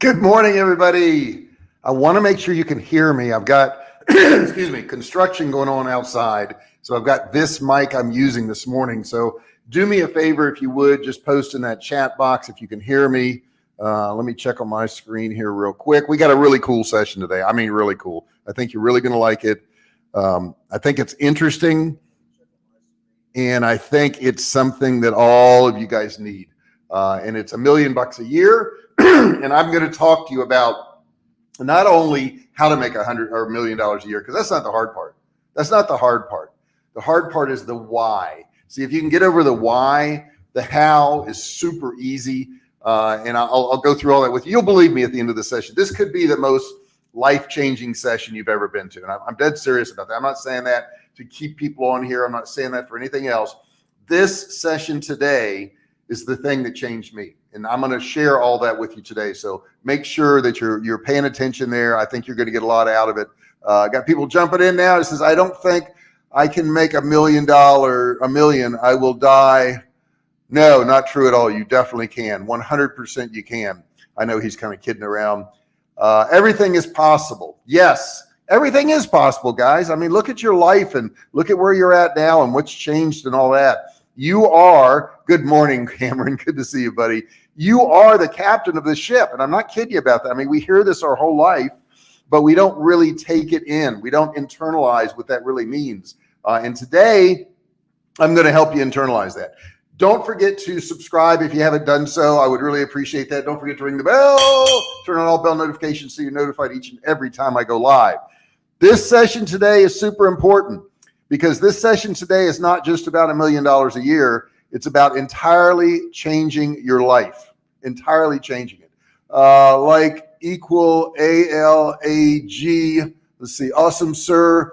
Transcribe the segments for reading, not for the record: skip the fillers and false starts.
Good morning, everybody. I want to make sure you can hear me. I've got, excuse me, construction going on outside. So I've got this mic I'm using this morning. So do me a favor, if you would, just post in that chat box if you can hear me. Let me check on my screen here real quick. We got a really cool session today. I mean, really cool. I think you're really going to like it. I think it's interesting. And I think it's something that all of you guys need. And it's $1 million a year. And I'm going to talk to you about not only how to make $100 or $1 million a year, because that's not the hard part. That's not the hard part. The hard part is the why. See, if you can get over the why, the how is super easy. And I'll go through all that with you. You'll believe me at the end of the session. This could be the most life-changing session you've ever been to. And I'm dead serious about that. I'm not saying that to keep people on here. I'm not saying that for anything else. This session today is the thing that changed me. And I'm going to share all that with you today. So make sure that you're paying attention there. I think you're going to get a lot out of it. Got people jumping in now. It says, I don't think I can make $1 million, I will die. No, not true at all. You definitely can. 100% you can. I know he's kind of kidding around. Everything is possible. Yes, everything is possible, guys. I mean, look at your life and look at where you're at now and what's changed and all that. You are, good morning, Cameron. Good to see you, buddy. You are the captain of the ship. And I'm not kidding you about that. I mean, we hear this our whole life, but we don't really take it in. We don't internalize what that really means. And today, I'm going to help you internalize that. Don't forget to subscribe if you haven't done so. I would really appreciate that. Don't forget to ring the bell, turn on all bell notifications so you're notified each and every time I go live. This session today is super important because this session today is not just about $1 million a year. It's about entirely changing your life, entirely changing it. Like equal ALAG. Let's see. Awesome, sir.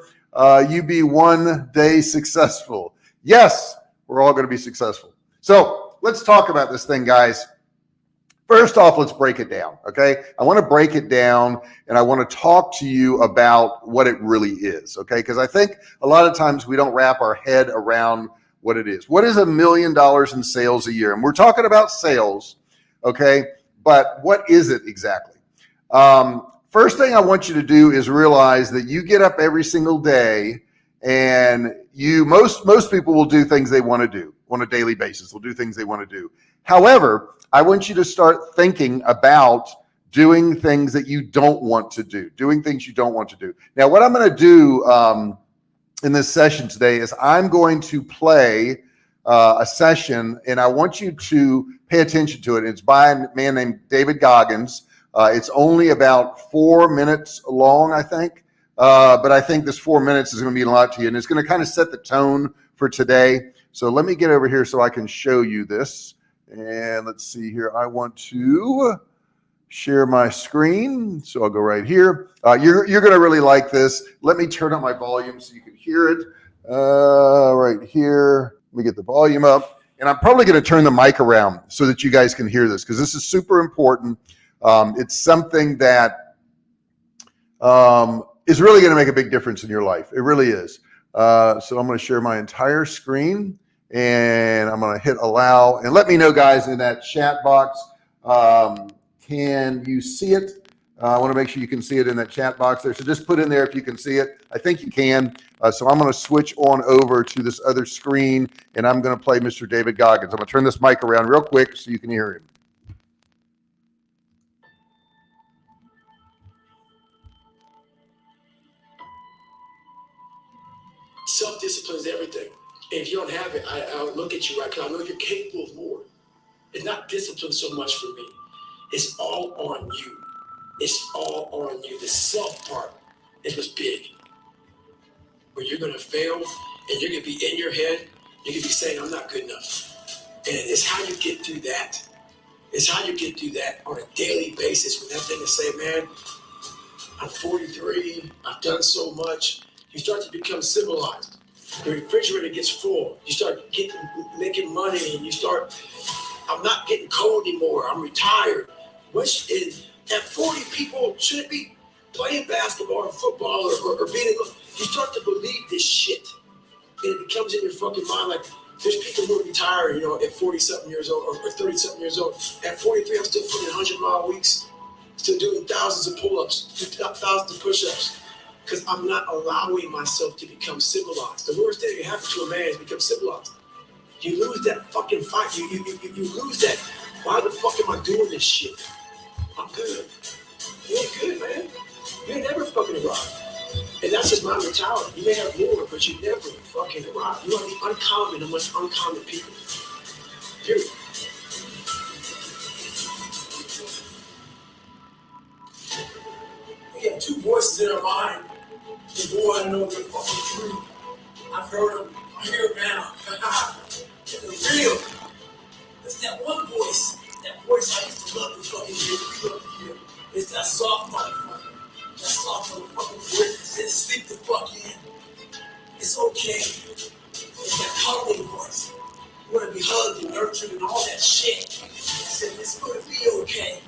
You be one day successful. Yes, we're all going to be successful. So let's talk about this thing, guys. First off, let's break it down, okay? I want to break it down, and I want to talk to you about what it really is, okay? Because I think a lot of times we don't wrap our head around what it is. What is $1 million in sales a year? And we're talking about sales, okay? But what is it exactly? First thing I want you to do is realize that you get up every single day, and most people will do things they want to do on a daily basis. Will do things they want to do. However, I want you to start thinking about doing things that you don't want to do, doing things you don't want to do. Now, what I'm going to do in this session today is I'm going to play a session, and I want you to pay attention to it. It's by a man named David Goggins. It's only about 4 minutes long, I think. But I think this 4 minutes is going to mean a lot to you, and it's going to kind of set the tone for today. So let me get over here so I can show you this. And let's see here. I want to share my screen. So I'll go right here. You're going to really like this. Let me turn up my volume so you can hear it. Right here. Let me get the volume up. And I'm probably going to turn the mic around so that you guys can hear this because this is super important. It's something that is really going to make a big difference in your life. It really is. So I'm going to share my entire screen and I'm going to hit allow and let me know, guys, in that chat box. Can you see it? I want to make sure you can see it in that chat box there. So just put in there if you can see it. I think you can. So I'm going to switch on over to this other screen and I'm going to play Mr. David Goggins. I'm going to turn this mic around real quick so you can hear him. Self-discipline is everything. And if you don't have it, I'll look at you right because I know you're capable of more. It's not discipline so much for me. It's all on you. It's all on you. The self part is what's big. Where you're going to fail and you're going to be in your head. You're going to be saying, I'm not good enough. And it's how you get through that. It's how you get through that on a daily basis. When that thing is saying, man, I'm 43. I've done so much. You start to become civilized. The refrigerator gets full. You start making money, and you start. I'm not getting cold anymore. I'm retired. Which is at 40, people shouldn't be playing basketball or football or being. You start to believe this shit, and it becomes in your fucking mind like there's people who are retired, at 40-something years old or 30-something years old. At 43, I'm still putting 100-mile weeks. still doing thousands of pull-ups, thousands of push-ups, because I'm not allowing myself to become civilized. The worst thing that can happen to a man is become civilized. You lose that fucking fight. You lose that. Why the fuck am I doing this shit? I'm good. You ain't good, man. You ain't never fucking arrived. And that's just my mentality. You may have more, but you never fucking arrive. You want to be uncommon amongst uncommon people. Period. We have two voices in our mind. The boy, I know they're fucking true. I've heard them. I hear them now. They're real. It's that one voice. That voice I used to love to fucking hear. We love to hear. It's that soft motherfucker. That soft motherfucking voice that says sleep the fuck in. It's okay. It's that cuddling voice. You want to be hugged and nurtured and all that shit. It said it's going to be okay.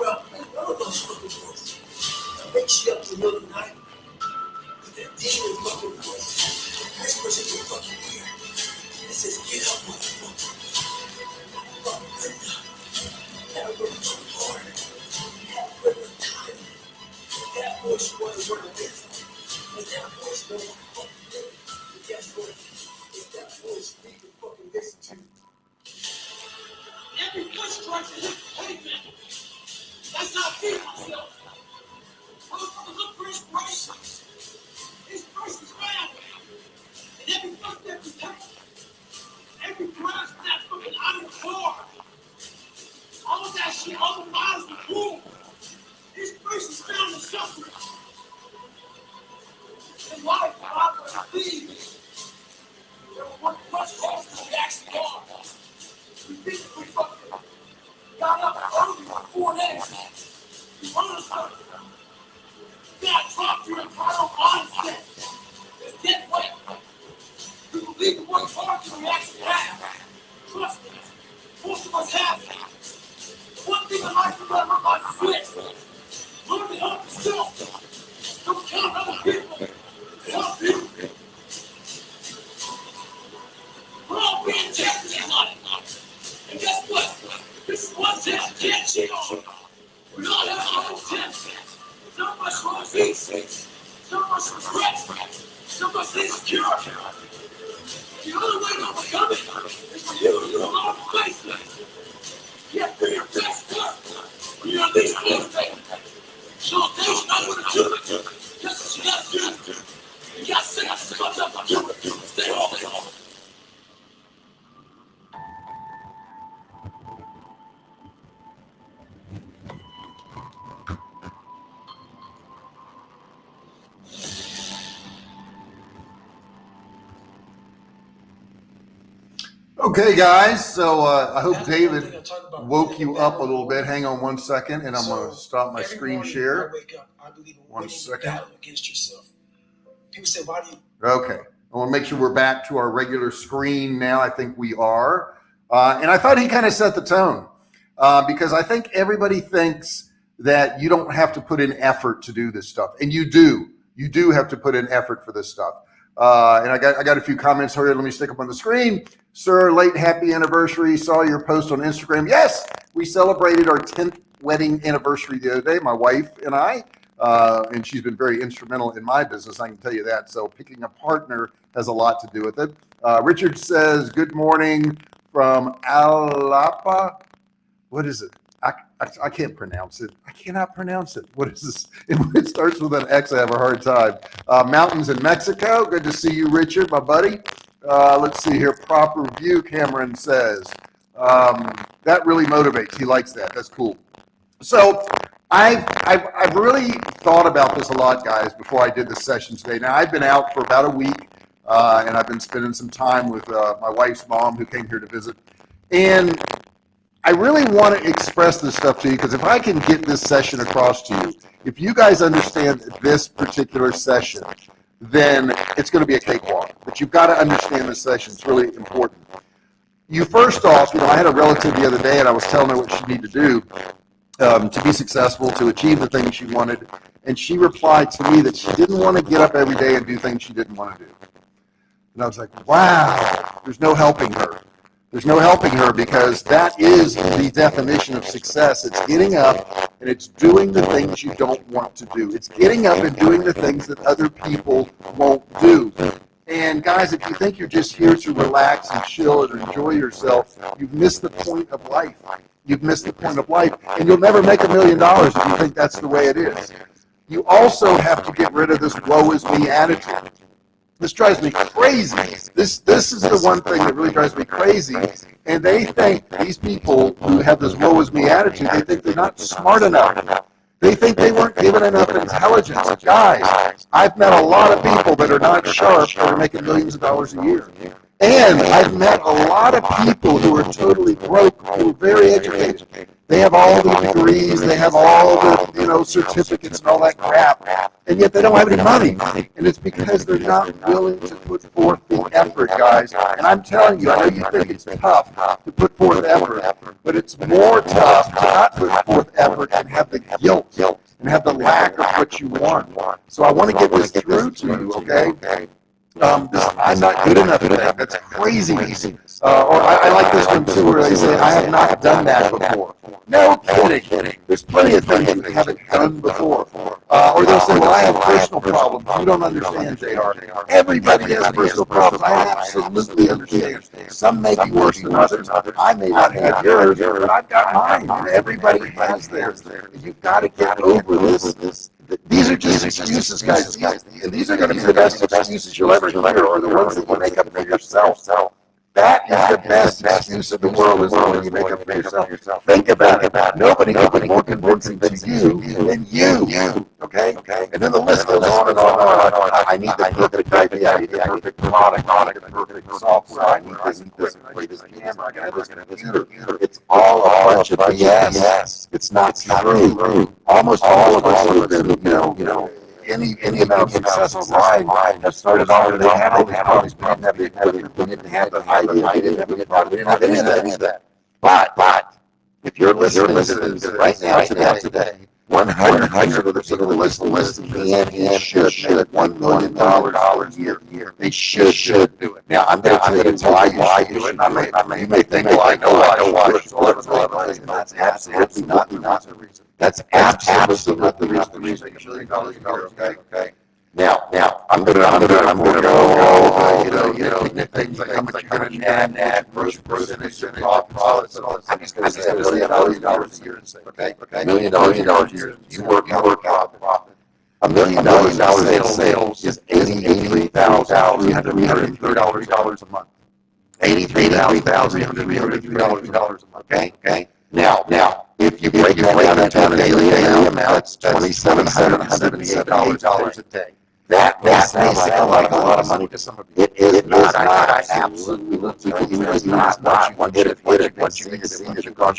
Well, another motherfucking voice that wakes you up in the middle of the night with that demon fucking voice. This person in your fucking ear. It says, get up, motherfucker. Fuck good enough. Gotta work fucking hard. Gotta put in time. That voice you want to work with. And that voice you want to fucking do. But guess what? It's that voice we can fucking listen to. Every voice strikes a hit pavement. That's how I feel myself. Motherfucker look for inspiration. Inspiration's found. And every footstep we take, every grind that fucking iron core, all of that shit, all the miles we pull, inspiration's found in suffering. In life, I believe there was one punch cross to the action bar. We think we fucking got up early before that. We run us out. You gotta drop your internal mindset. It's dead weight. We believe in what's hard to we actually have. Trust me, most of us have it. One thing I like to remember about switch. Learn to help yourself. Don't count other people to help you. We're all being tested in life. And guess what? This is one test you can't cheat on. We all have our own tests. Some of us want peace. Some of us regret. Some of us insecure. The only way to overcome it is for you to alone face it. You have to do your best work when you're at least motivated. So if there's not what to do, guess what you gotta do? You gotta set yourself up and do it. Stay off. Okay, guys, so I hope David woke you up a little bit. Hang on one second, and I'm going to stop my screen share. I believe in 1 second. battle against yourself. People say, why do you? Okay, I want to make sure we're back to our regular screen now. I think we are. And I thought he kind of set the tone because I think everybody thinks that you don't have to put in effort to do this stuff. And you do. You do have to put in effort for this stuff. And I got a few comments here. Let me stick them on the screen. Sir, late happy anniversary. Saw your post on Instagram. Yes, we celebrated our 10th wedding anniversary the other day, my wife and I. And she's been very instrumental in my business, I can tell you that. So picking a partner has a lot to do with it. Richard says, good morning from Alapa. What is it? I can't pronounce it. I cannot pronounce it. What is this? It starts with an X. I have a hard time. Mountains in Mexico. Good to see you, Richard, my buddy. Let's see here. Proper view, Cameron says. That really motivates. He likes that. That's cool. So I've really thought about this a lot, guys, before I did this session today. Now, I've been out for about a week, and I've been spending some time with my wife's mom who came here to visit. And I really want to express this stuff to you because if I can get this session across to you, if you guys understand this particular session, then it's going to be a cakewalk. But you've got to understand this session. It's really important. You first off, I had a relative the other day and I was telling her what she needed to do to be successful, to achieve the things she wanted. And she replied to me that she didn't want to get up every day and do things she didn't want to do. And I was like, wow, there's no helping her. There's no helping her because that is the definition of success. It's getting up And it's doing the things you don't want to do. It's getting up and doing the things that other people won't do. And guys, if you think you're just here to relax and chill and enjoy yourself, you've missed the point of life. You've missed the point of life. And you'll never make $1 million if you think that's the way it is. You also have to get rid of this woe is me attitude. This drives me crazy. This is the one thing that really drives me crazy. And they think, these people who have this woe is me attitude, they think they're not smart enough. They think they weren't given enough intelligence. Guys, I've met a lot of people that are not sharp that are making millions of dollars a year. And I've met a lot of people who are totally broke, who are very educated. They have all the degrees, they have all the certificates and all that crap, and yet they don't have any money. And it's because they're not willing to put forth the effort, guys. And I'm telling you, I know you think it's tough to put forth effort, but it's more tough to not put forth effort and have the guilt and have the lack of what you want. So I want to get this through to you, okay? I'm not good enough at that. That's crazy. Or I like this one too, where they say, I have not done that before. No kidding. There's plenty of things you haven't done before. Or they'll say, well, I have personal problems. You don't understand, JR. Everybody has personal problems. I absolutely understand. Some may be worse than others. I may not have yours, but I've got mine. And everybody has theirs. And you've got to get over this. These are just excuses, guys. These are going to be the best excuses you'll ever hear, or the ones that you make up for yourself. That is the best excuse in the world, is the one you make up for yourself. Think about it. Nobody can be more convincing to you than you. Okay? And then the list goes on and on and on. I need the perfect idea. I need the perfect product. I need the perfect software. I need this camera. I got this computer. It's all a bunch of BS. It's not true. Almost all of us who have been, any amount of success online have started off and they had all these problems. We didn't have the equipment, we didn't have the idea, we didn't have the product, we didn't have any of that. But if you're listening to this right now, today, 100 of the people listening to this should $1 million a year. They should do it. Now, I'm going to tell you why you should do it. You may think, well, I know why I should do it. That's absolutely not the reason. That's absolutely not the reason. $1 million, okay? Now, I'm gonna go, things like how much you're gonna net, gross percentage, profits, and all that. I'm just gonna say $1 million a year and say, okay? $1 million a year. You work out profit. $1 million in sales is $83,303 a month. $83,303 a month. Okay? Now, if you break that down into daily amount, that's $2,778 a day. That may sound like a lot of money to some of you. It is not. I absolutely not. Once you see that you've gone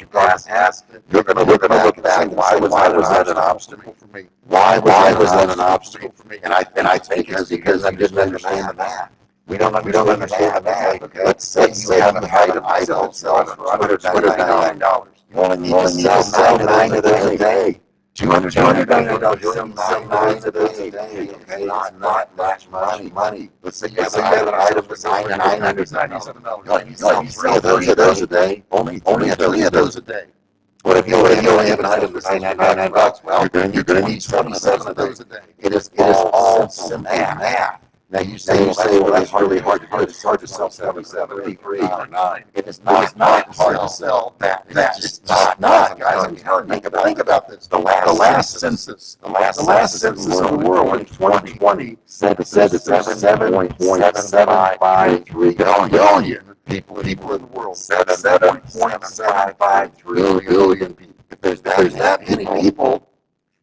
past, you're going to look back and say, why was that an obstacle for me? Why was that an obstacle for me? And I think it's because I didn't understand the math. We don't understand the math. Okay? Let's say you have an item that sells for $299. You only need to sell 9 of those a day. $299 selling 9 of those a day. Okay, not much money. Let's say you have an item for $997. You sell 3 of those a day. Only 3 of those a day. What if you only have an item for $99? Well, you're going to need 27 of those a day. It is all simple math. Now you say, well, that's really hard to do. It's hard to sell 77, 83, or 9. It is not hard to sell that. It's not, guys. I'm telling you. Think about this. The last census of the world in 2020 said that there's 7.753 billion people in the world. 7.753 billion people. If there's that many people,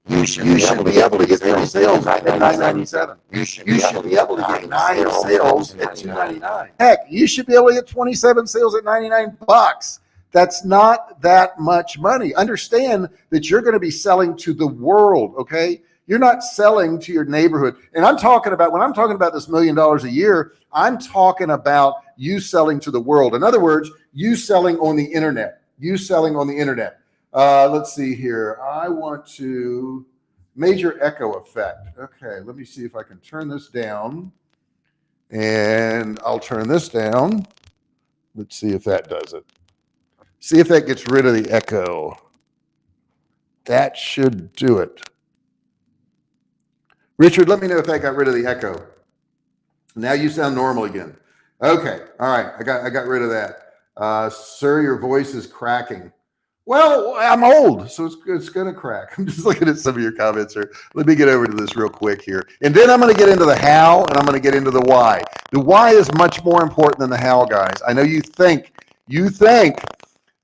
you should be able to get 3 sales at $997. You should be able to get 9 sales at $299. Heck, you should be able to get 27 sales at $99. That's not that much money. Understand that you're going to be selling to the world, okay? You're not selling to your neighborhood. And when I'm talking about this $1 million a year, I'm talking about you selling to the world. In other words, you selling on the internet. Let's see here. I want to major echo effect. Okay, let me see if I can turn this down. And I'll turn this down. Let's see if that does it. See if that gets rid of the echo. That should do it. Richard, let me know if that got rid of the echo. Now you sound normal again. Okay. All right. I got rid of that. Sir, your voice is cracking. Well, I'm old, so it's going to crack. I'm just looking at some of your comments here. Let me get over to this real quick here. And then I'm going to get into the how, and I'm going to get into the why. The why is much more important than the how, guys. I know you think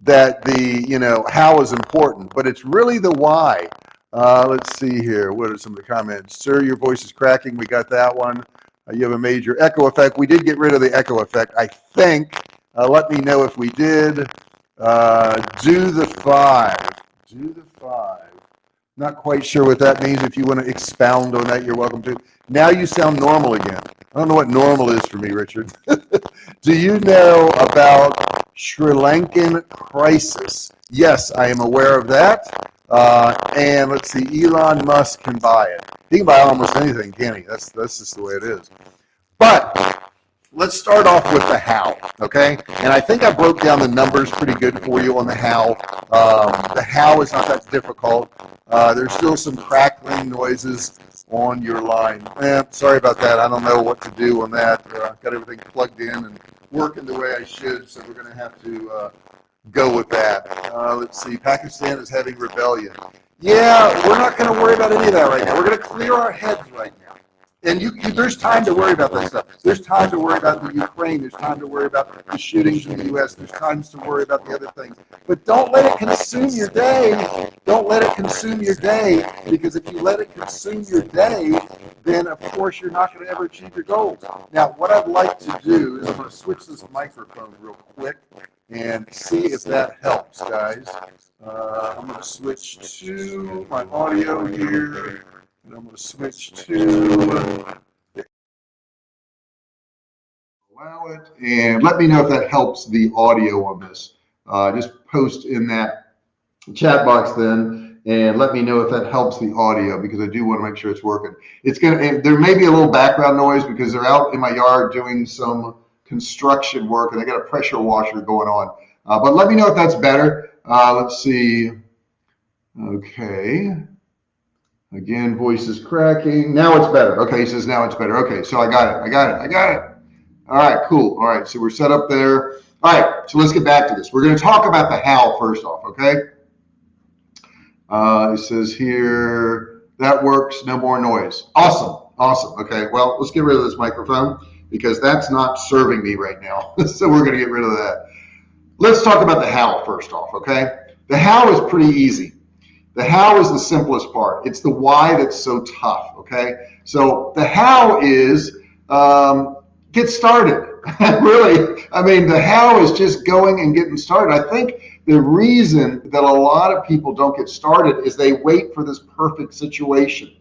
that the how is important, but it's really the why. Let's see here. What are some of the comments? Sir, your voice is cracking. We got that one. You have a major echo effect. We did get rid of the echo effect, I think. Let me know if we did. Do the 5. Do the 5. Not quite sure what that means. If you want to expound on that, you're welcome to. Now you sound normal again. I don't know what normal is for me, Richard. Do you know about Sri Lankan crisis? Yes, I am aware of that. And let's see, Elon Musk can buy it. He can buy almost anything, can't he? That's just the way it is. But let's start off with the how, okay? And I think I broke down the numbers pretty good for you on the how. The how is not that difficult. There's still some crackling noises on your line. Sorry about that. I don't know what to do on that. Got everything plugged in and working the way I should, so we're going to have to go with that. Let's see. Pakistan is having rebellion. Yeah, we're not going to worry about any of that right now. We're going to clear our heads right now. And there's time to worry about that stuff. There's time to worry about the Ukraine. There's time to worry about the shootings in the U.S. There's time to worry about the other things. But don't let it consume your day. Don't let it consume your day, because if you let it consume your day, then of course you're not going to ever achieve your goals. Now, what I'd like to do is I'm going to switch this microphone real quick and see if that helps, guys. I'm going to switch to my audio here. And I'm going to switch to allow it, and let me know if that helps the audio on this. Just post in that chat box then, and let me know if that helps the audio, because I do want to make sure it's working. There may be a little background noise because they're out in my yard doing some construction work, and they got a pressure washer going on. But let me know if that's better. Let's see. Okay. Again, voice is cracking. Now it's better. Okay, he says now it's better. Okay, so I got it. All right, cool. All right, so we're set up there. All right, so let's get back to this. We're going to talk about the how first off, okay? It says here, that works, no more noise. Awesome. Okay, well, let's get rid of this microphone because that's not serving me right now. So we're going to get rid of that. Let's talk about the how first off, okay? The how is pretty easy. The how is the simplest part. It's the why that's so tough, okay? So the how is get started. Really, I mean, the how is just going and getting started. I think the reason that a lot of people don't get started is they wait for this perfect situation.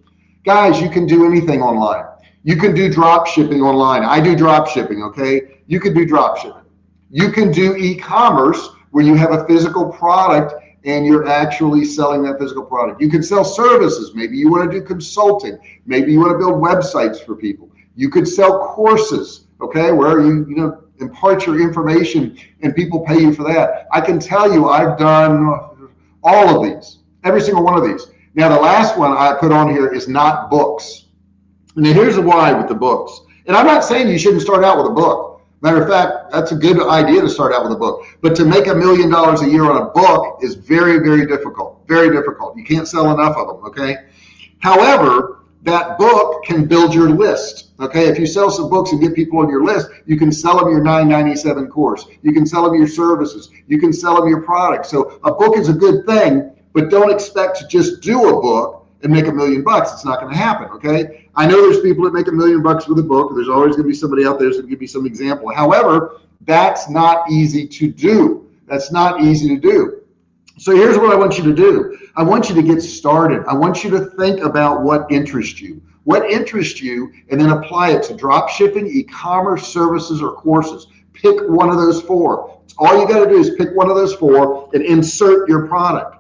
Guys, you can do anything online. You can do drop shipping online. I do drop shipping, okay? You can do drop shipping. You can do e-commerce where you have a physical product and you're actually selling that physical product. You can sell services. Maybe you want to do consulting. Maybe you want to build websites for people. You could sell courses, okay, where you impart your information and people pay you for that. I can tell you I've done all of these, every single one of these. Now, the last one I put on here is not books. Now, here's the why with the books. And I'm not saying you shouldn't start out with a book. Matter of fact, that's a good idea to start out with a book. But to make $1 million a year on a book is very, very difficult. Very difficult. You can't sell enough of them, okay? However, that book can build your list, okay? If you sell some books and get people on your list, you can sell them your $9.97 course. You can sell them your services. You can sell them your products. So a book is a good thing, but don't expect to just do a book and make $1 million. It's not going to happen, okay? I know there's people that make $1 million with a book. There's always going to be somebody out there that's going to give you some example. However, that's not easy to do. That's not easy to do. So here's what I want you to do. I want you to get started. I want you to think about what interests you. What interests you, and then apply it to drop shipping, e-commerce, services, or courses. Pick one of those 4. All you got to do is pick one of those 4 and insert your product.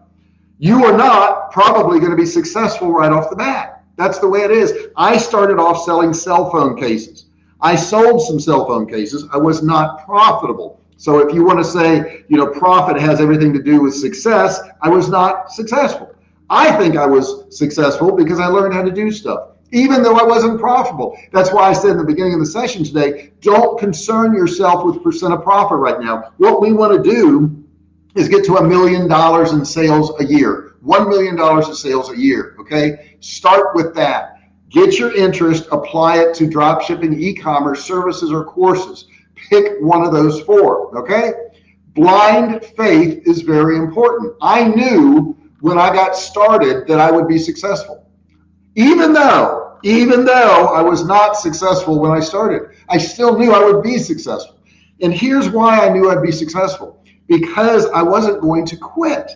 You are not probably going to be successful right off the bat. That's the way it is. I started off selling cell phone cases. I sold some cell phone cases. I was not profitable. So if you want to say, profit has everything to do with success, I was not successful. I think I was successful because I learned how to do stuff, even though I wasn't profitable. That's why I said in the beginning of the session today, don't concern yourself with percent of profit right now. What we want to do is get to $1 million in sales a year, $1 million in sales a year, okay? Start with that. Get your interest, apply it to drop shipping, e-commerce, services, or courses. Pick one of those four, okay? Blind faith is very important. I knew when I got started that I would be successful. Even though I was not successful when I started, I still knew I would be successful. And here's why I knew I'd be successful. Because I wasn't going to quit.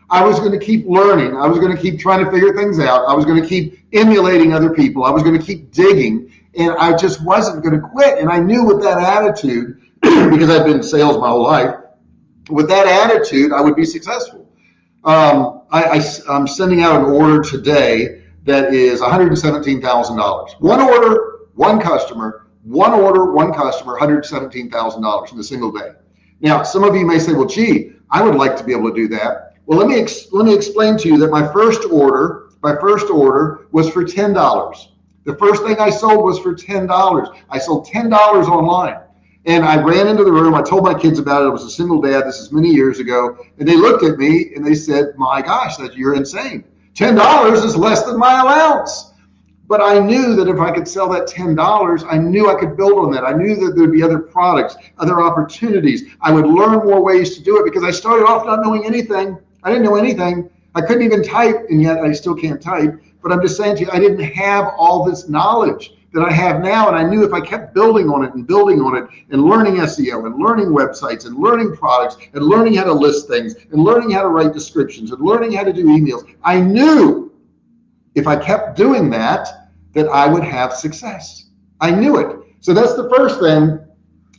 I was going to keep learning. I was going to keep trying to figure things out. I was going to keep emulating other people. I was going to keep digging. And I just wasn't going to quit. And I knew with that attitude, because I've been in sales my whole life, with that attitude, I would be successful. I'm sending out an order today that is $117,000. One order, one customer, $117,000 in a single day. Now, some of you may say, well, gee, I would like to be able to do that. Well, let me explain to you that my first order was for $10. The first thing I sold was for $10. I sold $10 online. And I ran into the room. I told my kids about it. I was a single dad. This is many years ago. And they looked at me and they said, my gosh, you're insane. $10 is less than my allowance. But I knew that if I could sell that $10, I knew I could build on that. I knew that there'd be other products, other opportunities. I would learn more ways to do it because I started off not knowing anything. I didn't know anything. I couldn't even type, and yet I still can't type. But I'm just saying to you, I didn't have all this knowledge that I have now. And I knew if I kept building on it and learning SEO and learning websites and learning products and learning how to list things and learning how to write descriptions and learning how to do emails, I knew if I kept doing that I would have success. I knew it. So that's the first thing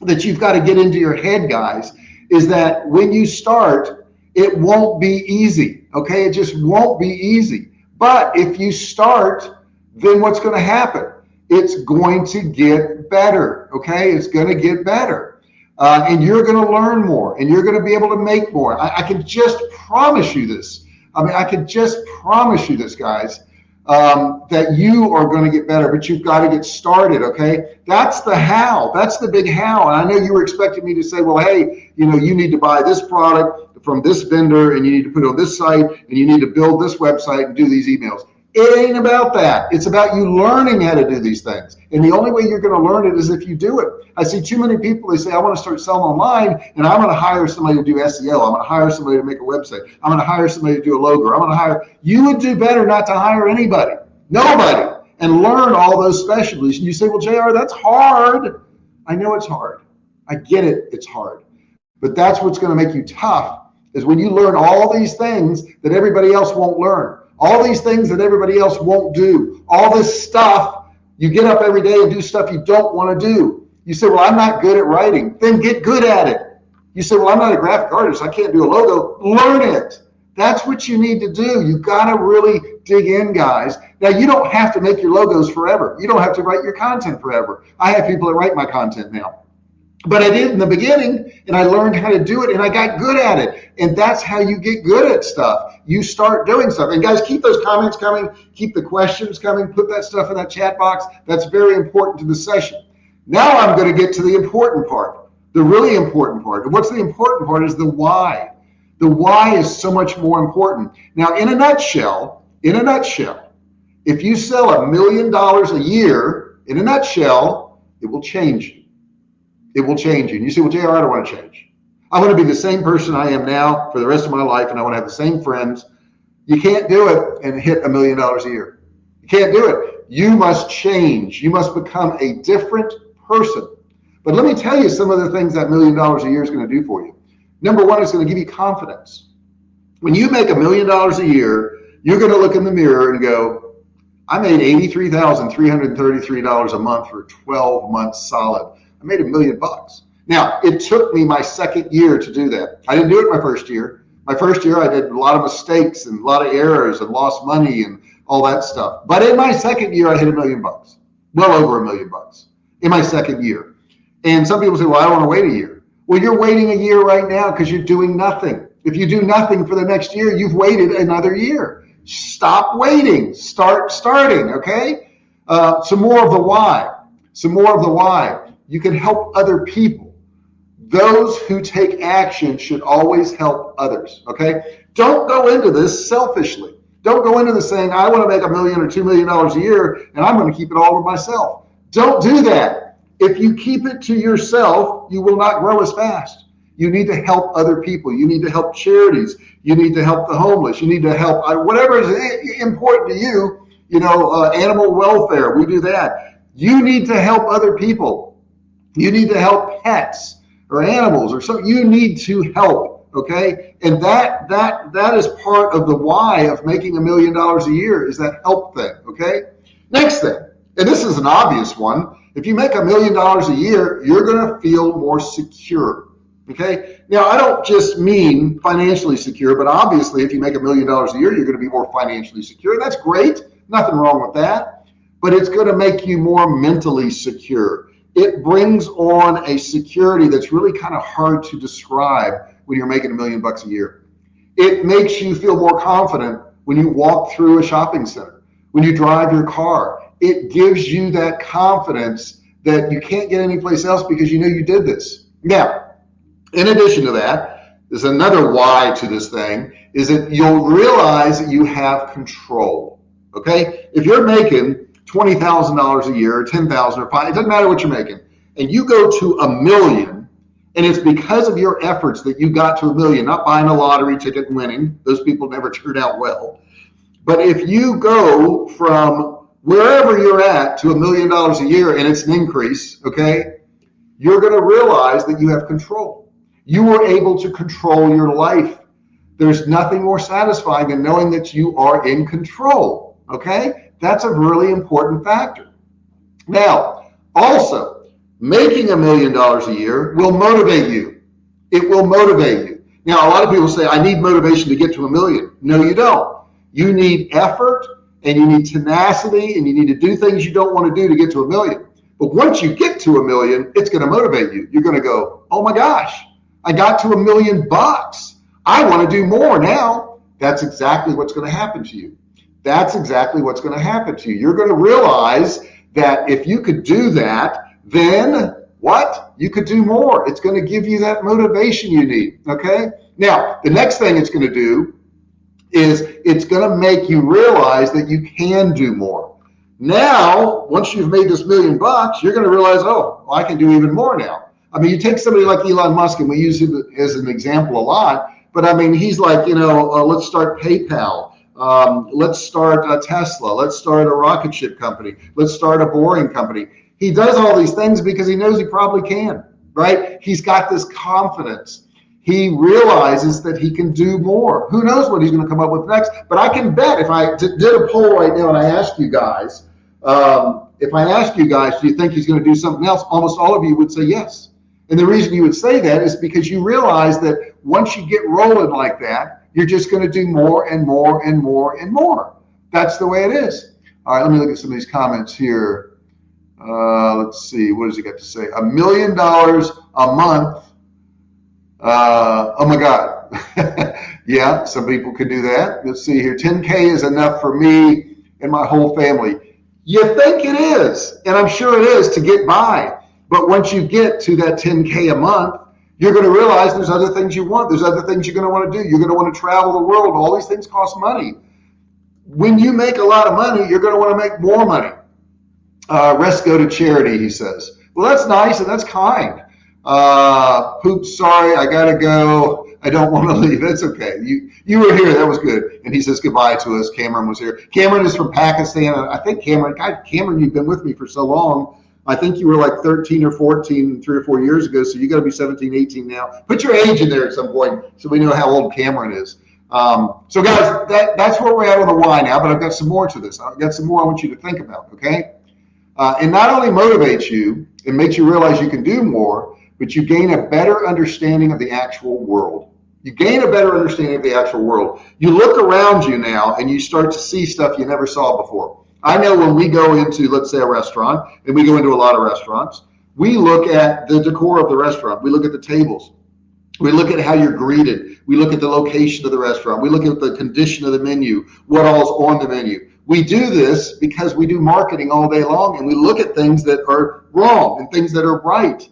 that you've got to get into your head, guys, is that when you start, it won't be easy. Okay, it just won't be easy. But if you start, then what's going to happen? It's going to get better. Okay, it's going to get better. And you're going to learn more and you're going to be able to make more. I can just promise you this. I can just promise you this, guys. That you are going to get better, but you've got to get started, okay? That's the how. That's the big how. And I know you were expecting me to say, well, hey, you need to buy this product from this vendor and you need to put it on this site and you need to build this website and do these emails. It ain't about that. It's about you learning how to do these things. And the only way you're going to learn it is if you do it. I see too many people, they say, I want to start selling online and I'm going to hire somebody to do SEO. I'm going to hire somebody to make a website. I'm going to hire somebody to do a logo. I'm going to hire, you would do better not to hire anybody, nobody, and learn all those specialties. And you say, well, JR, that's hard. I know it's hard. I get it. It's hard. But that's what's going to make you tough is when you learn all these things that everybody else won't learn. All these things that everybody else won't do. All this stuff, you get up every day and do stuff you don't want to do. You say, well, I'm not good at writing. Then get good at it. You say, well, I'm not a graphic artist. I can't do a logo. Learn it. That's what you need to do. You got to really dig in, guys. Now, you don't have to make your logos forever. You don't have to write your content forever. I have people that write my content now. But I did in the beginning, and I learned how to do it, and I got good at it. And that's how you get good at stuff. You start doing stuff. And guys, keep those comments coming. Keep the questions coming. Put that stuff in that chat box. That's very important to the session. Now I'm going to get to the important part, the really important part. And what's the important part is the why. The why is so much more important. Now, in a nutshell, if you sell $1 million a year, in a nutshell, it will change you. It will change you. And you say, well, JR, I don't want to change. I want to be the same person I am now for the rest of my life, and I want to have the same friends. You can't do it and hit $1 million a year. You can't do it. You must change. You must become a different person. But let me tell you some of the things that $1 million a year is going to do for you. Number one, it's going to give you confidence. When you make $1 million a year, you're going to look in the mirror and go, I made $83,333 a month for 12 months solid. I made $1 million. Now, it took me my second year to do that. I didn't do it my first year. My first year, I did a lot of mistakes and a lot of errors and lost money and all that stuff. But in my second year, I hit $1 million, well over $1 million in my second year. And some people say, well, I don't want to wait a year. Well, you're waiting a year right now because you're doing nothing. If you do nothing for the next year, you've waited another year. Stop waiting. Start starting, okay? Some more of the why. Some more of the why. You can help other people. Those who take action should always help others, okay? Don't go into this selfishly. Don't go into this saying, I want to make $1 million or $2 million a year, and I'm going to keep it all to myself. Don't do that. If you keep it to yourself, you will not grow as fast. You need to help other people. You need to help charities. You need to help the homeless. You need to help whatever is important to you, animal welfare. We do that. You need to help other people. You need to help pets or animals or something. You need to help, okay? And that is part of the why of making $1 million a year, is that help thing, okay? Next thing, and this is an obvious one. If you make $1 million a year, you're going to feel more secure. Okay. Now, I don't just mean financially secure, but obviously, if you make $1 million a year, you're going to be more financially secure. That's great. Nothing wrong with that. But it's going to make you more mentally secure. It brings on a security that's really kind of hard to describe when you're making $1 million a year. It makes you feel more confident when you walk through a shopping center, when you drive your car. It gives you that confidence that you can't get anyplace else because you know you did this. Now, in addition to that, there's another why to this thing, is that you'll realize that you have control, okay? If you're making $20,000 a year or $10,000 or $5,000, it doesn't matter what you're making, and you go to $1 million, and it's because of your efforts that you got to $1 million, not buying a lottery ticket and winning. Those people never turned out well. But if you go from wherever you're at to $1 million a year and it's an increase, okay, you're going to realize that you have control. You were able to control your life. There's nothing more satisfying than knowing that you are in control, okay? That's a really important factor. Now, also, making $1 million a year will motivate you. It will motivate you. Now, a lot of people say, I need motivation to get to $1 million. No, you don't. You need effort, and you need tenacity, and you need to do things you don't want to do to get to $1 million. But once you get to $1 million, it's going to motivate you. You're going to go, oh my gosh, I got to $1 million. I want to do more now. That's exactly what's going to happen to you. That's exactly what's going to happen to you. You're going to realize that if you could do that, then what? You could do more. It's going to give you that motivation you need, okay? Now, the next thing it's going to do is it's going to make you realize that you can do more. Now, once you've made this $1 million, you're going to realize, oh, well, I can do even more now. I mean, you take somebody like Elon Musk, and we use him as an example a lot, but I mean, he's like, let's start PayPal. Let's start Tesla. Let's start a rocket ship company. Let's start a boring company. He does all these things because he knows he probably can, right? He's got this confidence. He realizes that he can do more. Who knows what he's going to come up with next? But I can bet if I did a poll right now and I asked you guys, do you think he's going to do something else? Almost all of you would say yes. And the reason you would say that is because you realize that once you get rolling like that, you're just going to do more and more and more and more. That's the way it is. All right, let me look at some of these comments here. Let's see, what does he got to say? $1 million a month. Oh my God. Yeah, some people could do that. Let's see here. 10K is enough for me and my whole family. You think it is, and I'm sure it is to get by. But once you get to that 10K a month, you're going to realize there's other things you want. There's other things you're going to want to do. You're going to want to travel the world. All these things cost money. When you make a lot of money, you're going to want to make more money. Rest go to charity, he says. Well, that's nice and that's kind. Poops, sorry, I got to go. I don't want to leave. That's okay. You were here. That was good. And he says goodbye to us. Cameron was here. Cameron is from Pakistan. I think Cameron, you've been with me for so long. I think you were like 13 or 14 3 or 4 years ago, so you got to be 17, 18 now. Put your age in there at some point so we know how old Cameron is. So guys, that's where we're at on the why now, but I've got some more to this. I've got some more I want you to think about, okay? And not only motivates you and makes you realize you can do more, but you gain a better understanding of the actual world. You gain a better understanding of the actual world. You look around you now and you start to see stuff you never saw before. I know when we go into, let's say, a restaurant, and we go into a lot of restaurants, we look at the decor of the restaurant. We look at the tables. We look at how you're greeted. We look at the location of the restaurant. We look at the condition of the menu, what all's on the menu. We do this because we do marketing all day long, and we look at things that are wrong and things that are right.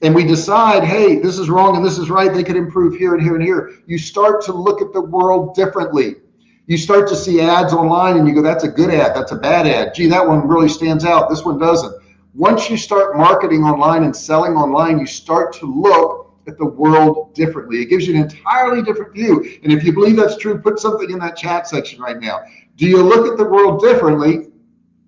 And we decide, hey, this is wrong and this is right. They could improve here and here and here. You start to look at the world differently. You start to see ads online and you go, that's a good ad, that's a bad ad. Gee, that one really stands out. This one doesn't. Once you start marketing online and selling online, you start to look at the world differently. It gives you an entirely different view. And if you believe that's true, put something in that chat section right now. Do you look at the world differently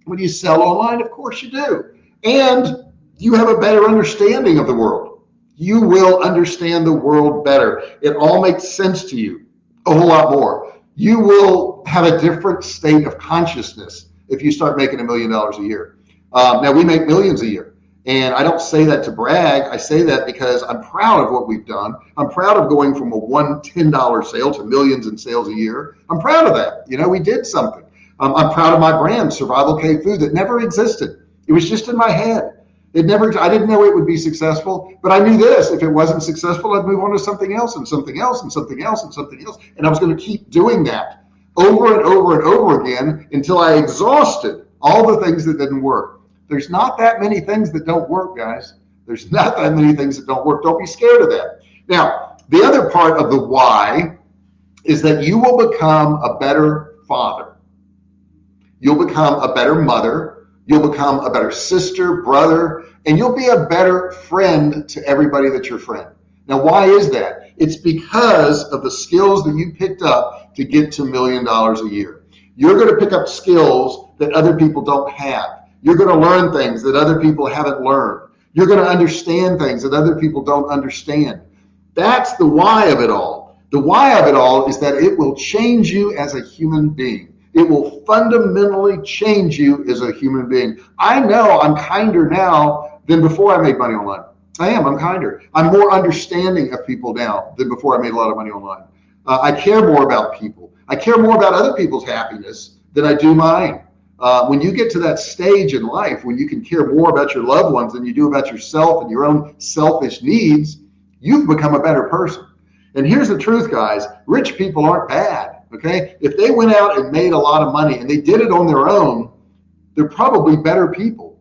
when you sell online? Of course you do. And you have a better understanding of the world. You will understand the world better. It all makes sense to you a whole lot more. You will have a different state of consciousness if you start making $1 million a year. Now, we make millions a year. And I don't say that to brag. I say that because I'm proud of what we've done. I'm proud of going from a $10 sale to millions in sales a year. I'm proud of that. You know, we did something. I'm proud of my brand, Survivalcave Food, that never existed. It was just in my head. I didn't know it would be successful, but I knew this: if it wasn't successful, I'd move on to something else and something else and something else and something else. And I was going to keep doing that over and over and over again until I exhausted all the things that didn't work. There's not that many things that don't work, guys. There's not that many things that don't work. Don't be scared of that. Now, the other part of the why is that you will become a better father. You'll become a better mother. You'll become a better sister, brother, and you'll be a better friend to everybody that's your friend. Now, why is that? It's because of the skills that you picked up to get to $1 million a year. You're going to pick up skills that other people don't have. You're going to learn things that other people haven't learned. You're going to understand things that other people don't understand. That's the why of it all. The why of it all is that it will change you as a human being. It will fundamentally change you as a human being. I know I'm kinder now than before I made money online. I'm kinder. I'm more understanding of people now than before I made a lot of money online. I care more about people. I care more about other people's happiness than I do mine. When you get to that stage in life, when you can care more about your loved ones than you do about yourself and your own selfish needs, you've become a better person. And here's the truth, guys. Rich people aren't bad. Okay, if they went out and made a lot of money and they did it on their own, they're probably better people.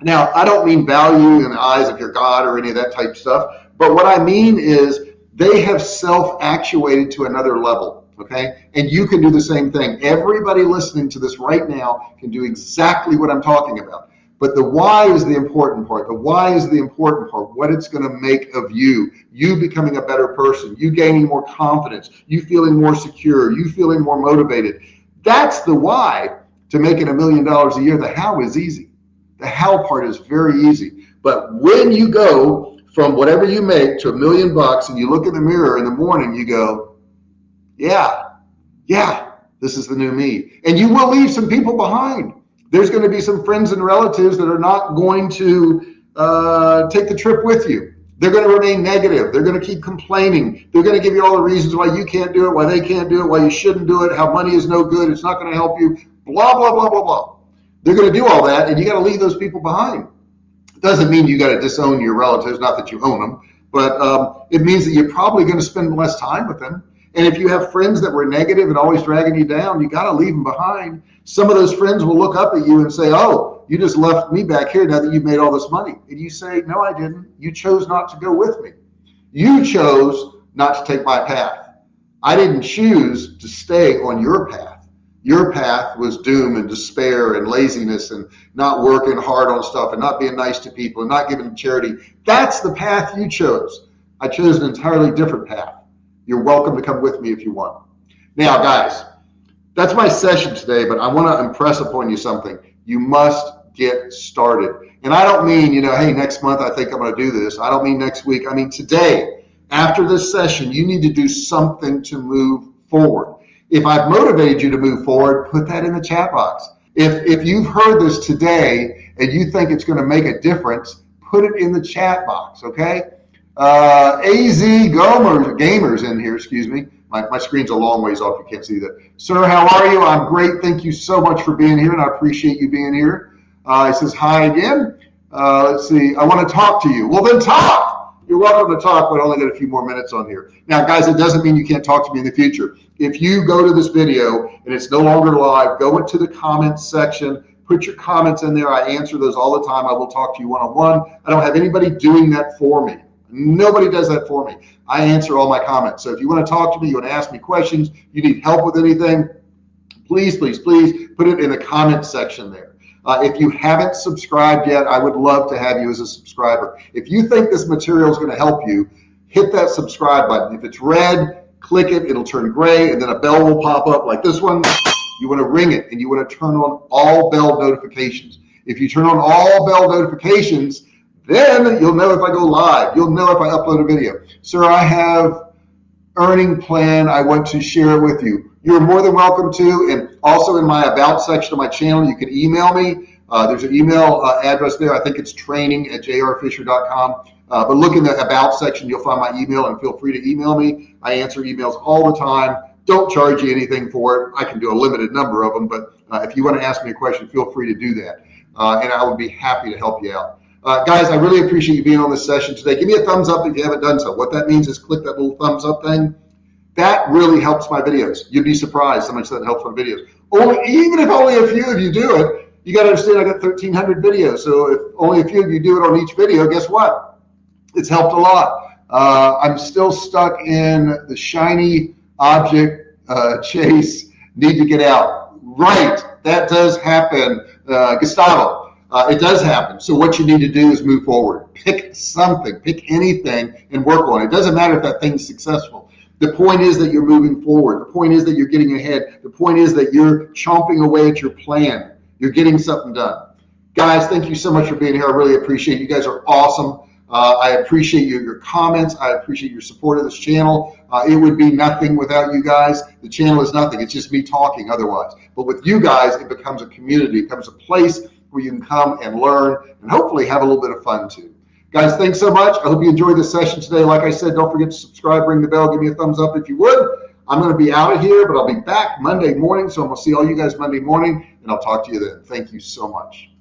Now, I don't mean value in the eyes of your God or any of that type stuff, but what I mean is they have self-actuated to another level. Okay, and you can do the same thing. Everybody listening to this right now can do exactly what I'm talking about. But the why is the important part. The why is the important part. What it's going to make of you. You becoming a better person. You gaining more confidence. You feeling more secure. You feeling more motivated. That's the why to making $1 million a year. The how is easy. The how part is very easy. But when you go from whatever you make to $1 million and you look in the mirror in the morning, you go, yeah, this is the new me. And you will leave some people behind. There's going to be some friends and relatives that are not going to take the trip with you. They're going to remain negative. They're going to keep complaining. They're going to give you all the reasons why you can't do it, why they can't do it, why you shouldn't do it, how money is no good, it's not going to help you, blah, blah, blah, blah, blah. They're going to do all that, and you got to leave those people behind. It doesn't mean you got to disown your relatives, not that you own them, but it means that you're probably going to spend less time with them. And if you have friends that were negative and always dragging you down, you got to leave them behind. Some of those friends will look up at you and say, oh, you just left me back here now that you've made all this money. And you say, no, I didn't. You chose not to go with me. You chose not to take my path. I didn't choose to stay on your path. Your path was doom and despair and laziness and not working hard on stuff and not being nice to people and not giving to charity. That's the path you chose. I chose an entirely different path. You're welcome to come with me if you want. Now, guys, that's my session today, but I want to impress upon you something. You must get started. And I don't mean, hey, next month I think I'm going to do this. I don't mean next week. I mean today. After this session, you need to do something to move forward. If I've motivated you to move forward, put that in the chat box. If you've heard this today and you think it's going to make a difference, put it in the chat box, okay? AZ Gamers in here, excuse me. My screen's a long ways off. You can't see that. Sir, how are you? I'm great. Thank you so much for being here, and I appreciate you being here. He says, hi again. Let's see. I want to talk to you. Well, then talk. you're welcome to talk, but I only got a few more minutes on here. Now, guys, it doesn't mean you can't talk to me in the future. If you go to this video and it's no longer live, go into the comments section, put your comments in there. I answer those all the time. I will talk to you one-on-one. I don't have anybody doing that for me. Nobody does that for me. I answer all my comments. So if you want to talk to me, you want to ask me questions, you need help with anything, please, please, please put it in the comment section there. If you haven't subscribed yet, I would love to have you as a subscriber. If you think this material is going to help you, hit that subscribe button. If it's red, click it, it'll turn gray, and then a bell will pop up like this one. You want to ring it, and you want to turn on all bell notifications. If you turn on all bell notifications, then you'll know if I go live. You'll know if I upload a video. Sir, I have earning plan. I want to share it with you. You're more than welcome to, and also in my about section of my channel, you can email me. There's an email address there. I think it's training@jrfisher.com. But look in the about section, you'll find my email, and feel free to email me. I answer emails all the time. Don't charge you anything for it. I can do a limited number of them, but if you want to ask me a question, feel free to do that. And I would be happy to help you out. Guys, I really appreciate you being on this session today. Give me a thumbs up if you haven't done so. What that means is click that little thumbs up thing. That really helps my videos. You'd be surprised how much that helps my videos. Even if only a few of you do it, you got to understand I got 1,300 videos. So if only a few of you do it on each video, guess what? It's helped a lot. I'm still stuck in the shiny object chase, need to get out. Right, that does happen, Gustavo. It does happen. So what you need to do is move forward. Pick something, pick anything, and work on it. It doesn't matter if that thing's successful. The point is that you're moving forward. The point is that you're getting ahead. The point is that you're chomping away at your plan. You're getting something done. Guys, thank you so much for being here. I really appreciate it. You guys are awesome. I appreciate your comments. I appreciate your support of this channel. It would be nothing without you guys. The channel is nothing. It's just me talking otherwise. But with you guys, it becomes a community. It becomes a place where you can come and learn and hopefully have a little bit of fun too. Guys, thanks so much. I hope you enjoyed this session today. Like I said, don't forget to subscribe, ring the bell, give me a thumbs up if you would. I'm going to be out of here, but I'll be back Monday morning. So I'm going to see all you guys Monday morning, and I'll talk to you then. Thank you so much.